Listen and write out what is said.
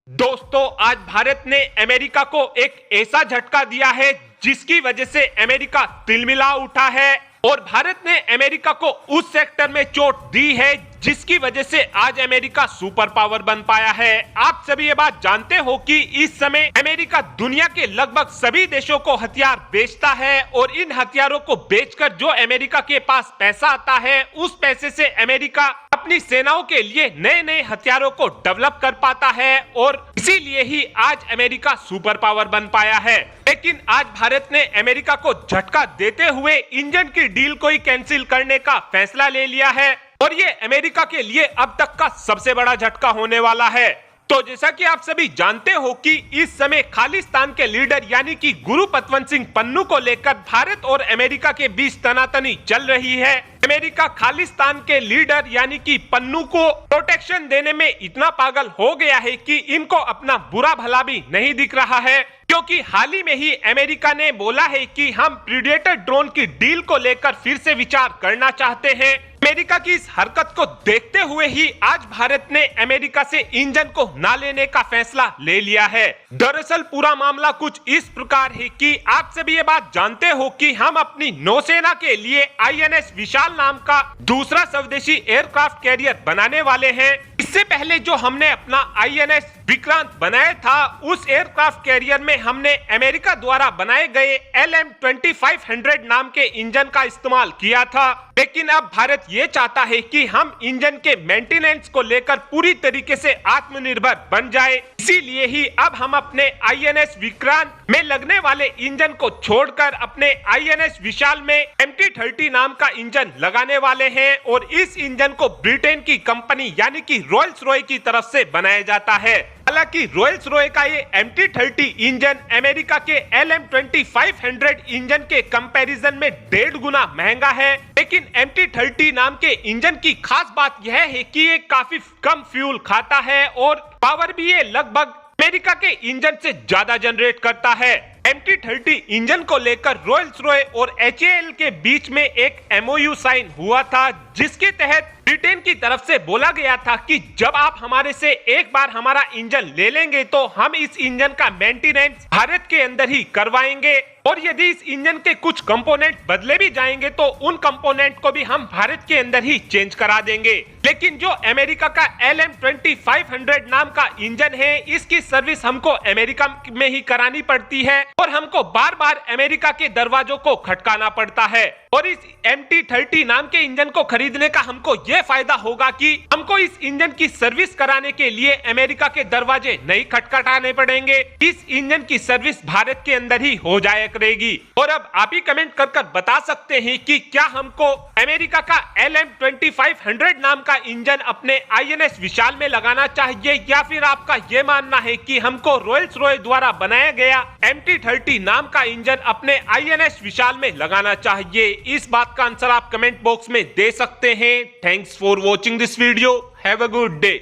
दोस्तों, आज भारत ने अमेरिका को एक ऐसा झटका दिया है जिसकी वजह से अमेरिका तिलमिला उठा है और भारत ने अमेरिका को उस सेक्टर में चोट दी है जिसकी वजह से आज अमेरिका सुपर पावर बन पाया है। आप सभी ये बात जानते हो कि इस समय अमेरिका दुनिया के लगभग सभी देशों को हथियार बेचता है और इन हथियारों को बेचकर जो अमेरिका के पास पैसा आता है उस पैसे से अमेरिका अपनी सेनाओं के लिए नए नए हथियारों को डेवलप कर पाता है और इसीलिए ही आज अमेरिका सुपर पावर बन पाया है। लेकिन आज भारत ने अमेरिका को झटका देते हुए इंजन की डील को ही कैंसिल करने का फैसला ले लिया है और ये अमेरिका के लिए अब तक का सबसे बड़ा झटका होने वाला है। तो जैसा कि आप सभी जानते हो कि इस समय खालिस्तान के लीडर यानी कि गुरु पतवंत सिंह पन्नू को लेकर भारत और अमेरिका के बीच तनातनी चल रही है। अमेरिका खालिस्तान के लीडर यानी कि पन्नू को प्रोटेक्शन देने में इतना पागल हो गया है कि इनको अपना बुरा भला भी नहीं दिख रहा है, क्योंकि हाल ही में ही अमेरिका ने बोला है कि हम प्रीडेटर ड्रोन की डील को लेकर फिर से विचार करना चाहते हैं। अमेरिका की इस हरकत को देखते हुए ही आज भारत ने अमेरिका से इंजन को ना लेने का फैसला ले लिया है। दरअसल पूरा मामला कुछ इस प्रकार है कि आप सभी ये बात जानते हो कि हम अपनी नौसेना के लिए INS विशाल नाम का दूसरा स्वदेशी एयरक्राफ्ट कैरियर बनाने वाले हैं। इससे पहले जो हमने अपना INS विक्रांत बनाया था, उस एयरक्राफ्ट कैरियर में हमने अमेरिका द्वारा बनाए गए LM-2500 नाम के इंजन का इस्तेमाल किया था। लेकिन अब भारत ये चाहता है कि हम इंजन के मेंटेनेंस को लेकर पूरी तरीके से आत्मनिर्भर बन जाए। इसीलिए ही अब हम अपने INS विक्रांत में लगने वाले इंजन को छोड़कर अपने INS विशाल में MT-30 नाम का इंजन लगाने वाले हैं और इस इंजन को ब्रिटेन की कंपनी यानी कि रॉयल्स रॉय की तरफ से बनाया जाता है। हालांकि रॉयल्स रॉय का ये MT-30 इंजन अमेरिका के LM-2500 इंजन के कंपैरिजन में 1.5 गुना महंगा है। लेकिन MT-30 नाम के इंजन की खास बात यह है कि ये काफी कम फ्यूल खाता है और पावर भी ये लगभग अमेरिका के इंजन से ज्यादा जनरेट करता है। MT-30 इंजन को लेकर रॉयल्स रॉय और HAL के बीच में एक MOU साइन हुआ था, जिसके तहत ब्रिटेन की तरफ से बोला गया था कि जब आप हमारे से एक बार हमारा इंजन ले लेंगे तो हम इस इंजन का मेंटेनेंस भारत के अंदर ही करवाएंगे और यदि इस इंजन के कुछ कंपोनेंट बदले भी जाएंगे तो उन कंपोनेंट को भी हम भारत के अंदर ही चेंज करा देंगे। लेकिन जो अमेरिका का LM-2500 नाम का इंजन है, इसकी सर्विस हमको अमेरिका में ही करानी पड़ती है और हमको बार बार अमेरिका के दरवाजों को खटकाना पड़ता है। और इस MT-30 नाम के इंजन को खरीदने का हमको ये फायदा होगा कि हमको इस इंजन की सर्विस कराने के लिए अमेरिका के दरवाजे नहीं खटखटाने पड़ेंगे। इस इंजन की सर्विस भारत के अंदर ही हो जाया करेगी। और अब आप ही कमेंट कर बता सकते हैं कि क्या हमको अमेरिका का LM-2500 नाम का इंजन अपने INS विशाल में लगाना चाहिए या फिर आपका ये मानना है कि हमको रॉयल्स रॉय द्वारा बनाया गया MT-30 नाम का इंजन अपने INS विशाल में लगाना चाहिए। इस बात का आंसर आप कमेंट बॉक्स में दे सकते हैं। Thanks for watching this video. Have a good day.